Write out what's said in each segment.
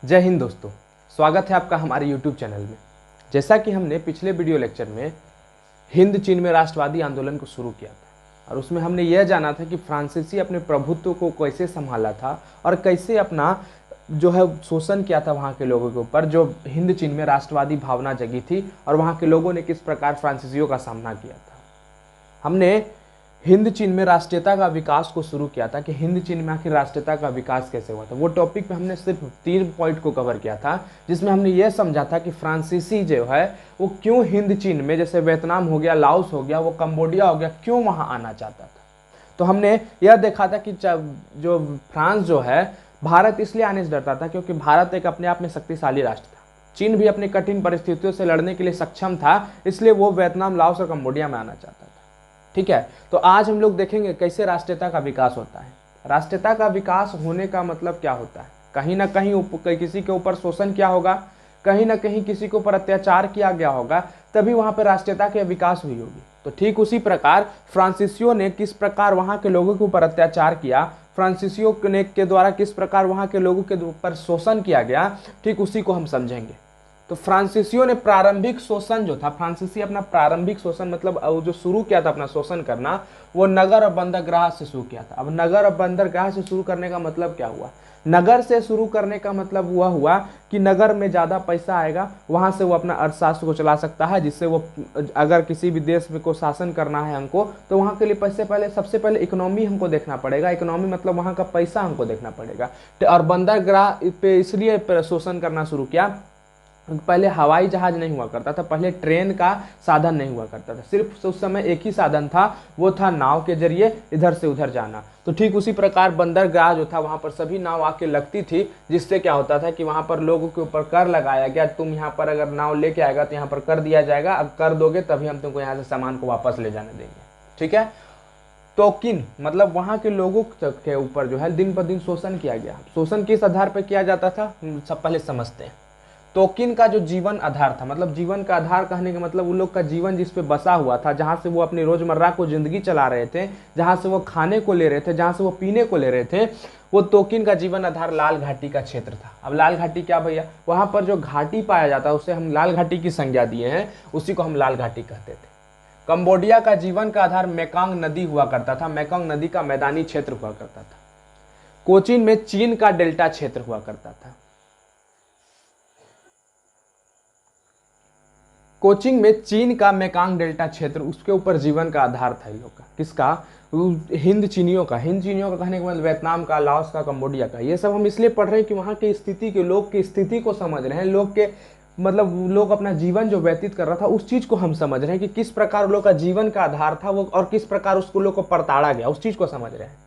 जय हिंद दोस्तों, स्वागत है आपका हमारे YouTube चैनल में। जैसा कि हमने पिछले वीडियो लेक्चर में हिंद चीन में राष्ट्रवादी आंदोलन को शुरू किया था और उसमें हमने यह जाना था कि फ्रांसीसी अपने प्रभुत्व को कैसे संभाला था और कैसे अपना जो है शोषण किया था वहाँ के लोगों के ऊपर, जो हिंद चीन में राष्ट्रवादी भावना जगी थी और वहाँ के लोगों ने किस प्रकार फ्रांसीसियों का सामना किया था। हमने हिंद चीन में राष्ट्रीयता का विकास को शुरू किया था कि हिंद चीन में आखिर राष्ट्रीयता का विकास कैसे हुआ था। वो टॉपिक पे हमने सिर्फ 3 पॉइंट को कवर किया था, जिसमें हमने ये समझा था कि फ्रांसीसी जो है वो क्यों हिंद चीन में, जैसे वियतनाम हो गया, लाओस हो गया, वो कंबोडिया हो गया, क्यों वहाँ आना चाहता था। तो हमने यह देखा था कि जो फ्रांस जो है भारत इसलिए आने से डरता था क्योंकि भारत एक अपने आप में शक्तिशाली राष्ट्र था। चीन भी अपनी कठिन परिस्थितियों से लड़ने के लिए सक्षम था, इसलिए वो वियतनाम, लाओस और कंबोडिया में आना चाहता था। ठीक है, तो आज हम लोग देखेंगे कैसे राष्ट्रीयता का विकास होता है। राष्ट्रीयता का विकास होने का मतलब क्या होता है। कहीं ना कहीं किसी के ऊपर शोषण किया होगा, कहीं ना कहीं किसी के ऊपर अत्याचार किया गया होगा, तभी वहां पर राष्ट्रीयता के विकास हुई होगी। तो ठीक उसी प्रकार फ्रांसीसियों ने किस प्रकार वहां के लोगों के ऊपर अत्याचार किया, फ्रांसीसियों के द्वारा किस प्रकार वहां के लोगों के ऊपर शोषण किया गया, ठीक उसी को हम समझेंगे। तो फ्रांसीसियों ने प्रारंभिक शोषण जो था, फ्रांसीसी अपना प्रारंभिक शोषण मतलब जो शुरू किया था अपना शोषण करना, वो नगर और बंदरगाह से शुरू किया था। अब नगर और बंदरगाह से शुरू करने का मतलब क्या हुआ। नगर से शुरू करने का मतलब हुआ कि नगर में ज़्यादा पैसा आएगा, वहाँ से वो अपना अर्थशास्त्र को चला सकता है, जिससे वो अगर किसी भी देश में को शासन करना है हमको, तो वहाँ के लिए सबसे पहले इकोनॉमी हमको देखना पड़ेगा। इकोनॉमी मतलब वहाँ का पैसा हमको देखना पड़ेगा। और बंदरगाह पे इसलिए शोषण करना शुरू किया, पहले हवाई जहाज नहीं हुआ करता था, पहले ट्रेन का साधन नहीं हुआ करता था, सिर्फ उस समय एक ही साधन था, वो था नाव के जरिए इधर से उधर जाना। तो ठीक उसी प्रकार बंदरगाह जो था वहाँ पर सभी नाव आके लगती थी, जिससे क्या होता था कि वहाँ पर लोगों के ऊपर कर लगाया गया। तुम यहाँ पर अगर नाव लेके आएगा तो यहाँ पर कर दिया जाएगा, अब कर दोगे तभी हम तुमको यहाँ से सामान को वापस ले जाने देंगे। ठीक है, टोकिन मतलब वहाँ के लोगों के ऊपर जो है दिन पर दिन शोषण किया गया। शोषण किस आधार पर किया जाता था, सब पहले समझते हैं। टोकिन का जो जीवन आधार था, मतलब जीवन का आधार कहने का मतलब उन लोग का जीवन जिस पे बसा हुआ था, जहाँ से वो अपनी रोजमर्रा को जिंदगी चला रहे थे, जहाँ से वो खाने को ले रहे थे, जहाँ से वो पीने को ले रहे थे, वो टोकिन का जीवन आधार लाल घाटी का क्षेत्र था। अब लाल घाटी क्या भैया, वहाँ पर जो घाटी पाया जाता है उसे हम लाल घाटी की संज्ञा दिए हैं, उसी को हम लाल घाटी कहते थे। कंबोडिया का जीवन का आधार मेकांग नदी हुआ करता था, मेकांग नदी का मैदानी क्षेत्र हुआ करता था। कोचीन में चीन का डेल्टा क्षेत्र हुआ करता था। कोचिंग में चीन का मेकांग डेल्टा क्षेत्र, उसके ऊपर जीवन का आधार था इन लोग का। किसका, हिंद चीनियों का। हिंद चीनियों का कहने के मतलब वियतनाम का, लाओस का, कंबोडिया का। ये सब हम इसलिए पढ़ रहे हैं कि वहाँ की स्थिति के लोग की स्थिति को समझ रहे हैं, लोग के मतलब लोग अपना जीवन जो व्यतीत कर रहा था उस चीज को हम समझ रहे हैं कि किस प्रकार लोग का जीवन का आधार था वो, और किस प्रकार उसको लोग को परताड़ा गया, उस चीज को समझ रहे हैं।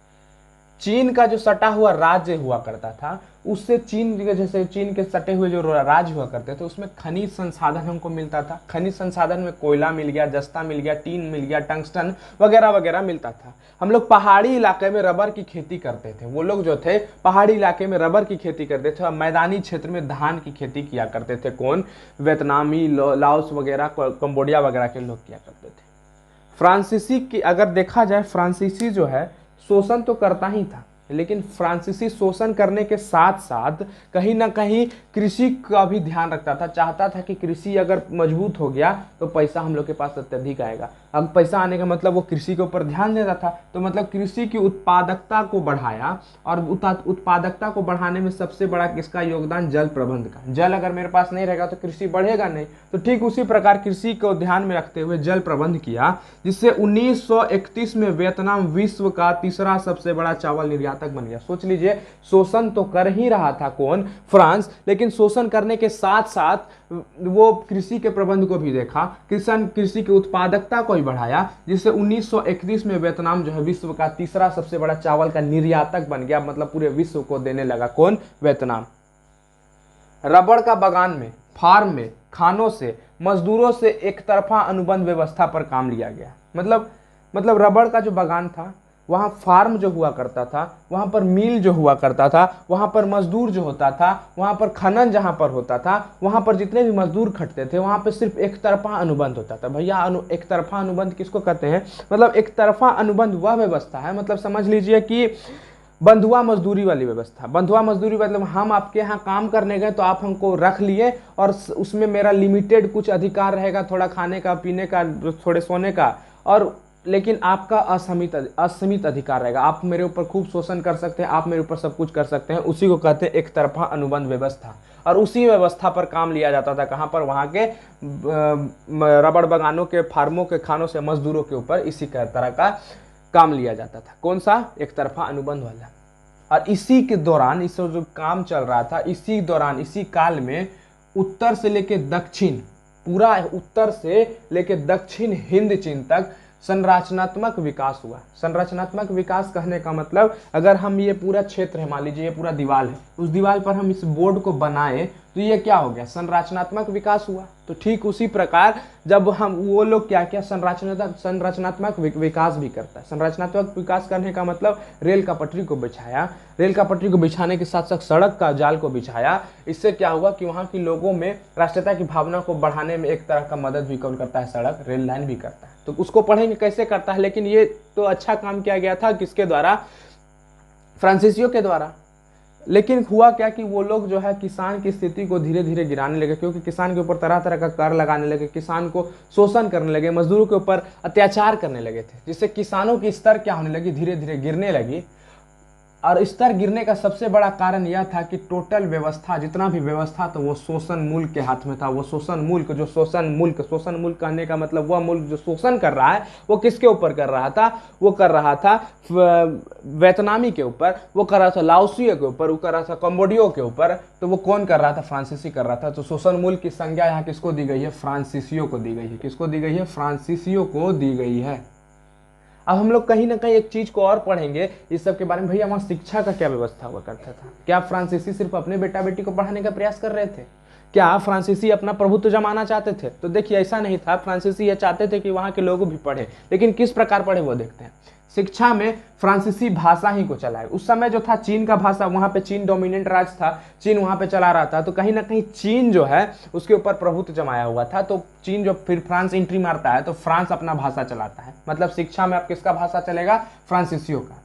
चीन का जो सटा हुआ राज्य हुआ करता था, उससे चीन जैसे चीन के सटे हुए जो राज्य हुआ करते थे उसमें खनिज संसाधन हमको मिलता था। खनिज संसाधन में कोयला मिल गया, जस्ता मिल गया, टीन मिल गया, टंगस्टन वगैरह वगैरह मिलता था। हम लोग पहाड़ी इलाके में रबर की खेती करते थे। वो लोग जो थे पहाड़ी इलाके में रबर की खेती करते थे और मैदानी क्षेत्र में धान की खेती किया करते थे। कौन, वियतनामी, लाओस वगैरह, कंबोडिया वगैरह के लोग किया करते थे। फ्रांसीसी की अगर देखा जाए, फ्रांसीसी जो है शोषण तो करता ही था, लेकिन फ्रांसीसी शोषण करने के साथ साथ कहीं ना कहीं कृषि का भी ध्यान रखता था। चाहता था कि कृषि अगर मजबूत हो गया तो पैसा हम लोग के पास अत्यधिक आएगा। अब पैसा आने का मतलब वो कृषि के ऊपर ध्यान देता था, तो मतलब कृषि की उत्पादकता को बढ़ाया। और उत्पादकता को बढ़ाने में सबसे बड़ा किसका योगदान, जल प्रबंध का। जल अगर मेरे पास नहीं रहेगा तो कृषि बढ़ेगा नहीं। तो ठीक उसी प्रकार कृषि को ध्यान में रखते हुए जल प्रबंध किया, जिससे 1931 में वियतनाम विश्व का तीसरा सबसे बड़ा चावल निर्यातक बन गया। सोच लीजिए, शोषण तो कर ही रहा था कौन, फ्रांस, लेकिन शोषण करने के साथ साथ वो कृषि के प्रबंध को भी देखा, कृषि की उत्पादकता को भी बढ़ाया, जिससे 1931 में वियतनाम जो है विश्व का तीसरा सबसे बड़ा चावल का निर्यातक बन गया। मतलब पूरे विश्व को देने लगा कौन, वियतनाम। रबड़ का बगान में, फार्म में, खानों से, मजदूरों से एक तरफा अनुबंध व्यवस्था पर काम लिया गया। मतलब रबड़ का जो बगान था, वहाँ फार्म जो हुआ करता था, वहाँ पर मिल जो हुआ करता था, वहाँ पर मजदूर जो होता था, वहाँ पर खनन जहाँ पर होता था, वहाँ पर जितने भी मजदूर खटते थे, वहाँ पर सिर्फ एक तरफा अनुबंध होता था। भैया एक तरफा अनुबंध किसको कहते हैं, मतलब एक तरफा अनुबंध वह व्यवस्था है, मतलब समझ लीजिए कि बंधुआ मजदूरी वाली व्यवस्था। बंधुआ मजदूरी मतलब हम आपके यहाँ काम करने गए तो आप हमको रख लिए और उसमें मेरा लिमिटेड कुछ अधिकार रहेगा, थोड़ा खाने का, पीने का, थोड़े सोने का, और लेकिन आपका असीमित अधिकार रहेगा। आप मेरे ऊपर खूब शोषण कर सकते हैं, आप मेरे ऊपर सब कुछ कर सकते हैं। उसी को कहते हैं एक तरफा अनुबंध व्यवस्था। और उसी व्यवस्था पर काम लिया जाता था। कहाँ पर? वहाँ के रबड़ बागानों के, फार्मों के खानों से मजदूरों के ऊपर इसी तरह का काम लिया जाता था। कौन सा? एक तरफा अनुबंध वाला। और इसी के दौरान, इस जो काम चल रहा था, इसी दौरान, इसी काल में उत्तर से लेके दक्षिण, पूरा उत्तर से लेके दक्षिण हिंद चीन तक संरचनात्मक विकास हुआ। संरचनात्मक विकास कहने का मतलब, अगर हम ये पूरा क्षेत्र है, मान लीजिए ये पूरा दीवार है, उस दीवार पर हम इस बोर्ड को बनाए तो ये क्या हो गया? संरचनात्मक विकास हुआ। तो ठीक उसी प्रकार जब हम, वो लोग क्या किया? संरचनात्मक विकास भी करता है। संरचनात्मक विकास करने का मतलब रेल का पटरी को बिछाया, रेल का पटरी को बिछाने के साथ साथ सड़क का जाल को बिछाया। इससे क्या हुआ कि वहाँ के लोगों में राष्ट्रीयता की भावना को बढ़ाने में एक तरह का मदद भी कौन करता है? सड़क, रेल लाइन भी करता है। तो उसको पढ़ेंगे कैसे करता है। लेकिन ये तो अच्छा काम किया गया था, किसके द्वारा? फ्रांसीसियों के द्वारा। लेकिन हुआ क्या कि वो लोग जो है किसान की स्थिति को धीरे धीरे गिराने लगे, क्योंकि किसान के ऊपर तरह तरह का कर लगाने लगे, किसान को शोषण करने लगे, मजदूरों के ऊपर अत्याचार करने लगे थे, जिससे किसानों की स्तर क्या होने लगी? धीरे धीरे गिरने लगी। और स्तर गिरने का सबसे बड़ा कारण यह था कि टोटल व्यवस्था, जितना भी व्यवस्था था वो शोषण मूल्य के हाथ में था। वो शोषण मूल्य, जो शोषण मूल्य कहने का मतलब वह मूल्य जो शोषण कर रहा है, वो किसके ऊपर कर रहा था? वो कर रहा था वियतनामी के ऊपर, वो कर रहा था लाओसियों के ऊपर, वो कर रहा था कंबोडियो के ऊपर। तो वो कौन कर रहा था? फ्रांसीसी कर रहा था। तो शोषण मूल्य की संज्ञा यहाँ किसको दी गई है? फ्रांसीसियों को दी गई है। किसको दी गई है? फ्रांसीसियों को दी गई है। अब हम लोग कहीं ना कहीं एक चीज को और पढ़ेंगे इस सब के बारे में। भैया वहाँ शिक्षा का क्या व्यवस्था हुआ करता था? क्या फ्रांसीसी सिर्फ अपने बेटा बेटी को पढ़ाने का प्रयास कर रहे थे? क्या फ्रांसीसी अपना प्रभुत्व जमाना चाहते थे? तो देखिए ऐसा नहीं था। फ्रांसीसी ये चाहते थे कि वहाँ के लोग भी पढ़े, लेकिन किस प्रकार पढ़े वो देखते हैं। शिक्षा में फ्रांसीसी भाषा ही को चलाए। उस समय जो था चीन का भाषा, वहाँ पे चीन डोमिनेंट राज्य था, चीन वहाँ पे चला रहा था। तो कहीं ना कहीं चीन जो है उसके ऊपर प्रभुत्व जमाया हुआ था। तो चीन जो फिर फ्रांस एंट्री मारता है तो फ्रांस अपना भाषा चलाता है। मतलब शिक्षा में अब किसका भाषा चलेगा? फ्रांसीसियों का।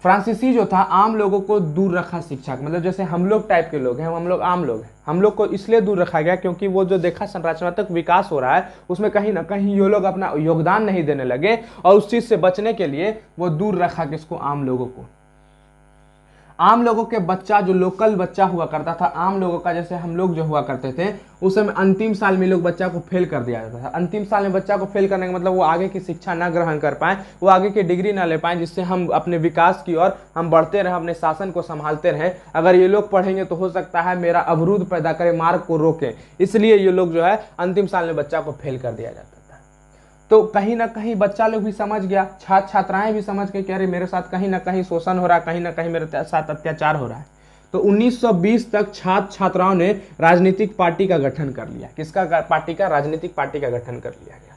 फ्रांसीसी जो था आम लोगों को दूर रखा शिक्षा, मतलब जैसे हम लोग टाइप के लोग हैं, हम लोग आम लोग हैं, हम लोग को इसलिए दूर रखा गया क्योंकि वो जो देखा संरचनात्मक विकास हो रहा है उसमें कहीं ना कहीं ये लोग अपना योगदान नहीं देने लगे, और उस चीज से बचने के लिए वो दूर रखा किसको? आम लोगों को। आम लोगों के बच्चा, जो लोकल बच्चा हुआ करता था, आम लोगों का, जैसे हम लोग जो हुआ करते थे उस समय अंतिम साल में लोग बच्चा को फेल कर दिया जाता था। अंतिम साल में बच्चा को फेल करने का मतलब वो आगे की शिक्षा ना ग्रहण कर पाए, वो आगे की डिग्री ना ले पाए, जिससे हम अपने विकास की ओर हम बढ़ते रहे, अपने शासन को संभालते रहे। अगर ये लोग पढ़ेंगे तो हो सकता है मेरा अवरोध पैदा करे, मार्ग को रोके, इसलिए ये लोग जो है अंतिम साल में बच्चा को फेल कर दिया जाता था। तो कहीं ना कहीं बच्चा लोग भी समझ गया, छात्र छात्राएं भी समझ गए कि अरे मेरे साथ कहीं ना कहीं शोषण हो रहा है, कहीं ना कहीं मेरे साथ अत्याचार हो रहा है। तो 1920 तक छात्र छात्राओं ने राजनीतिक पार्टी का गठन कर लिया। किसका पार्टी का? राजनीतिक पार्टी का गठन कर लिया गया।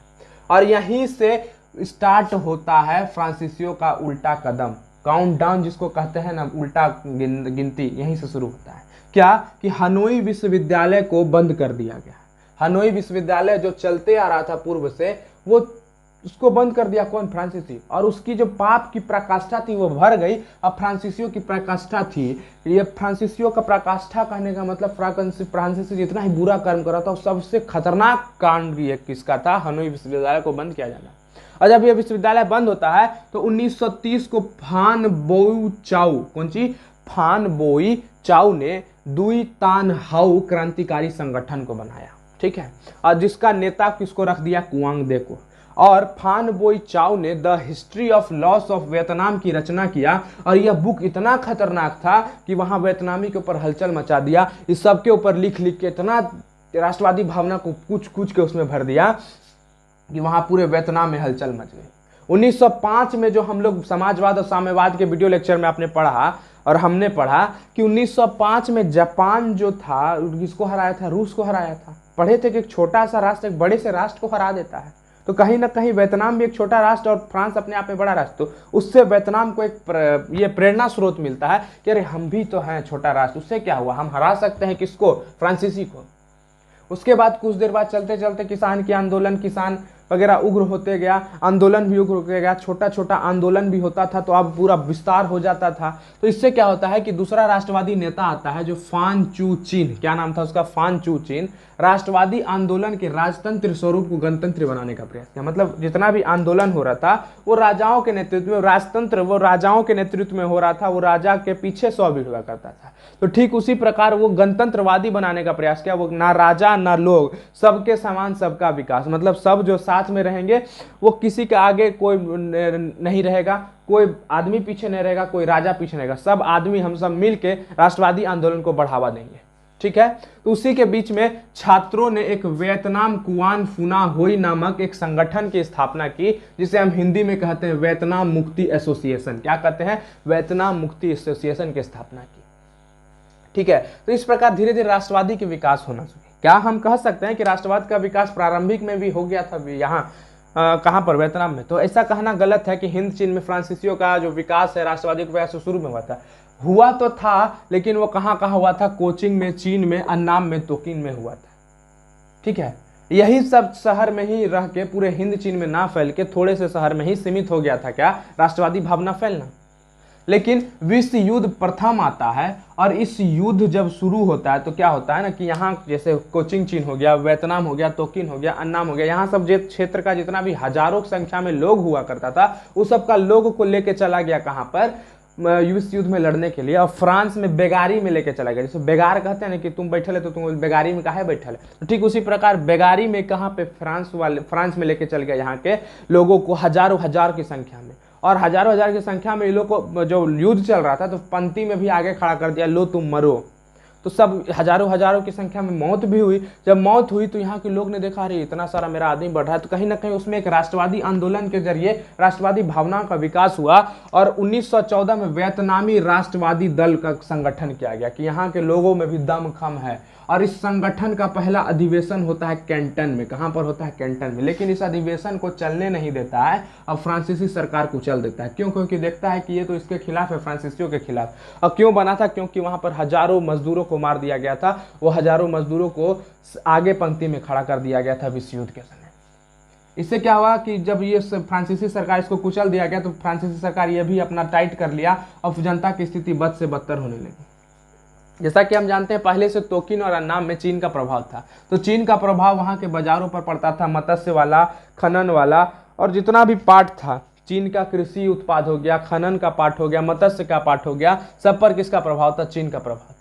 और यहीं से स्टार्ट होता है फ्रांसीसियों का उल्टा कदम, काउंटडाउन जिसको कहते हैं ना, उल्टा गिनती, यहीं से शुरू होता है। क्या कि हनोई विश्वविद्यालय को बंद कर दिया गया। हनोई विश्वविद्यालय जो चलते आ रहा था पूर्व से, वो उसको बंद कर दिया। कौन? फ्रांसीसी। और उसकी जो पाप की प्रकाष्ठा थी वो भर गई। अब फ्रांसीसियों की प्रकाष्ठा थी, ये फ्रांसीसियों का प्रकाष्ठा कहने का मतलब फ्रांसीसी जितना ही बुरा कर्म कर रहा था, सबसे खतरनाक कांड ये किसका था? हनोई विश्वविद्यालय को बंद किया जाना। और जब ये विश्वविद्यालय बंद होता है तो 1930 को फान बोई चाउ, कौन सी? फान बोई चाउ ने दुई तान हाउ क्रांतिकारी संगठन को बनाया। ठीक है। और जिसका नेता किसको रख दिया? कुआंग दे को। और फान बोई चाउ ने the history of loss of Vietnam की रचना किया। और यह बुक इतना खतरनाक था कि वहां वियतनामी के ऊपर हलचल मचा दिया। इस सब के ऊपर लिख लिख के इतना राष्ट्रवादी भावना को कुछ कुछ के उसमें भर दिया कि वहां पूरे वियतनाम में हलचल मच गई। 1905 में जो हम लोग समाजवाद और साम्यवाद के वीडियो लेक्चर में आपने पढ़ा और हमने पढ़ा कि 1905 में जापान जो था किसको हराया था? रूस को हराया था। पढ़े थे कि एक छोटा सा राष्ट्र एक बड़े से राष्ट्र को हरा देता है। तो कहीं ना कहीं वियतनाम भी एक छोटा राष्ट्र और फ्रांस अपने आप में बड़ा राष्ट्र, तो उससे वियतनाम को एक ये प्रेरणा स्रोत मिलता है कि अरे हम भी तो हैं छोटा राष्ट्र। उससे क्या हुआ? हम हरा सकते हैं किसको? फ्रांसीसी को। उसके बाद कुछ देर बाद चलते चलते किसान की आंदोलन, किसान वगैरह उग्र होते गया, आंदोलन भी उग्र होते गया, छोटा छोटा आंदोलन भी होता था तो अब पूरा विस्तार हो जाता था। तो इससे क्या होता है कि दूसरा राष्ट्रवादी नेता आता है जो फान चू चीन, क्या नाम था उसका, फान चू चीन, राष्ट्रवादी आंदोलन के राजतंत्र स्वरूप को गणतंत्र बनाने का प्रयास किया। मतलब जितना भी आंदोलन हो रहा था वो राजाओं के नेतृत्व में, राजतंत्र वो राजाओं के नेतृत्व में हो रहा था, वो राजा के पीछे 100 भीड़ हुआ करता था। तो ठीक उसी प्रकार वो गणतंत्रवादी बनाने का प्रयास किया। वो ना राजा ना लोग, सबके समान सबका विकास, मतलब सब जो साथ में रहेंगे, वो किसी के आगे कोई नहीं रहेगा, कोई आदमी पीछे नहीं रहेगा, कोई राजा पीछे नहीं रहेगा, सब आदमी हम सब मिल के राष्ट्रवादी आंदोलन को बढ़ावा देंगे। ठीक है, तो उसी के बीच में छात्रों ने एक वियतनाम कुआन फुना होई नामक एक संगठन की स्थापना की, जिसे हम हिंदी में कहते हैं वियतनाम मुक्ति एसोसिएशन। क्या कहते हैं, वियतनाम मुक्ति एसोसिएशन की स्थापना की। ठीक है, तो इस प्रकार धीरे धीरे राष्ट्रवादी के विकास होना शुरू। क्या हम कह सकते हैं कि राष्ट्रवाद का विकास प्रारंभिक में भी हो गया था यहाँ कहाँ पर, वियतनाम में? तो ऐसा कहना गलत है कि हिंद चीन में फ्रांसीसियों का जो विकास है, राष्ट्रवादी का विकास शुरू में हुआ तो था, लेकिन वो कहाँ हुआ था, कोचिंग में, चीन में, अन्नाम में, तोकिन में हुआ था। ठीक है, यही सब शहर में ही रह के पूरे हिंद चीन में ना फैल के थोड़े से शहर में ही सीमित हो गया था क्या, राष्ट्रवादी भावना फैलना। लेकिन विश्व युद्ध प्रथम आता है, और इस युद्ध जब शुरू होता है तो क्या होता है ना कि यहाँ जैसे कोचिंग चीन हो गया, वियतनाम हो गया, तोकिन हो गया, अन्नाम हो गया, यहाँ सब क्षेत्र का जितना भी हजारों की संख्या में लोग हुआ करता था, उस सब का लोगों को लेके चला गया कहाँ पर, विश्व युद्ध में लड़ने के लिए, और फ्रांस में बेगारी में लेके चला गया। जैसे बेगार कहते हैं ना कि तुम बैठल है तो तुम बेगारी में काहे बैठल है, तो ठीक उसी प्रकार बेगारी में कहाँ पे, फ्रांस में लेके चल गया यहाँ के लोगों को, हजारों हजार की संख्या में, और हजारों हजार की संख्या में ये लोग को जो युद्ध चल रहा था तो पंक्ति में भी आगे खड़ा कर दिया, लो तुम मरो। तो सब हजारों की संख्या में मौत भी हुई। जब मौत हुई तो यहाँ के लोग ने देखा, अरे इतना सारा मेरा आदमी बढ़ रहा है, तो कहीं ना कहीं उसमें एक राष्ट्रवादी आंदोलन के जरिए राष्ट्रवादी भावनाओं का विकास हुआ, और 1914 में वियतनामी राष्ट्रवादी दल का संगठन किया गया कि यहाँ के लोगों में भी दम खम है। और इस संगठन का पहला अधिवेशन होता है कैंटन में। कहाँ पर होता है, कैंटन में। लेकिन इस अधिवेशन को चलने नहीं देता है, अब फ्रांसीसी सरकार कुचल देता है। क्यों? क्योंकि देखता है कि ये तो इसके खिलाफ है, फ्रांसीसियों के खिलाफ। और क्यों बना था? क्योंकि वहाँ पर हजारों मजदूरों को मार दिया गया था, वो हजारों मजदूरों को आगे पंक्ति में खड़ा कर दिया गया था विश्व युद्ध के समय। इससे क्या हुआ कि जब ये फ्रांसीसी सरकार, इसको कुचल दिया गया, तो फ्रांसीसी सरकार ये भी अपना टाइट कर लिया, और जनता की स्थिति बद से बदतर होने लगी। जैसा कि हम जानते हैं पहले से तोकिन और अन्नाम में चीन का प्रभाव था, तो चीन का प्रभाव वहाँ के बाजारों पर पड़ता था, मत्स्य वाला, खनन वाला, और जितना भी पार्ट था चीन का, कृषि उत्पाद हो गया, खनन का पार्ट हो गया, मत्स्य का पार्ट हो गया, सब पर किसका प्रभाव था? चीन का प्रभाव था।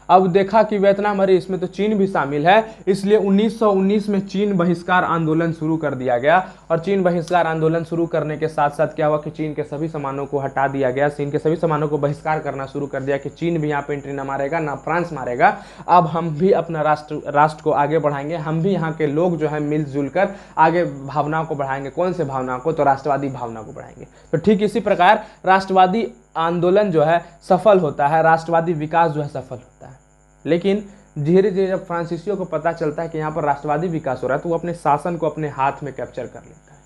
अब देखा कि वियतनाम, अरे इसमें तो चीन भी शामिल है, इसलिए 1919 में चीन बहिष्कार आंदोलन शुरू कर दिया गया। और चीन बहिष्कार आंदोलन शुरू करने के साथ साथ क्या हुआ कि चीन के सभी सामानों को हटा दिया गया, चीन के सभी सामानों को बहिष्कार करना शुरू कर दिया कि चीन भी यहाँ पे एंट्री ना मारेगा, ना फ्रांस मारेगा। अब हम भी अपना राष्ट्र को आगे बढ़ाएंगे, हम भी यहाँ के लोग जो है मिलजुल कर आगे भावनाओं को बढ़ाएंगे। कौन से भावनाओं को? तो राष्ट्रवादी भावना को बढ़ाएंगे। तो ठीक इसी प्रकार राष्ट्रवादी आंदोलन जो है सफल होता है, राष्ट्रवादी विकास जो है सफल होता है। लेकिन धीरे धीरे जब फ्रांसीसियों को पता चलता है कि यहाँ पर राष्ट्रवादी विकास हो रहा है, तो वो अपने शासन को अपने हाथ में कैप्चर कर लेता है।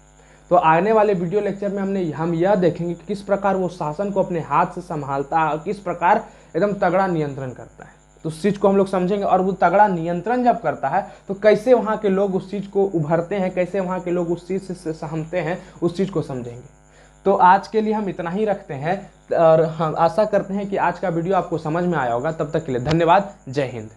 तो आने वाले वीडियो लेक्चर में हम यह देखेंगे कि किस प्रकार वो शासन को अपने हाथ से संभालता है और किस प्रकार एकदम तगड़ा नियंत्रण करता है। तो उस चीज़ को हम लोग समझेंगे, और वो तगड़ा नियंत्रण जब करता है तो कैसे वहाँ के लोग उस चीज़ को उभरते हैं, कैसे वहाँ के लोग उस चीज़ से सहमते हैं, उस चीज़ को समझेंगे। तो आज के लिए हम इतना ही रखते हैं, और हम आशा करते हैं कि आज का वीडियो आपको समझ में आया होगा। तब तक के लिए धन्यवाद। जय हिंद।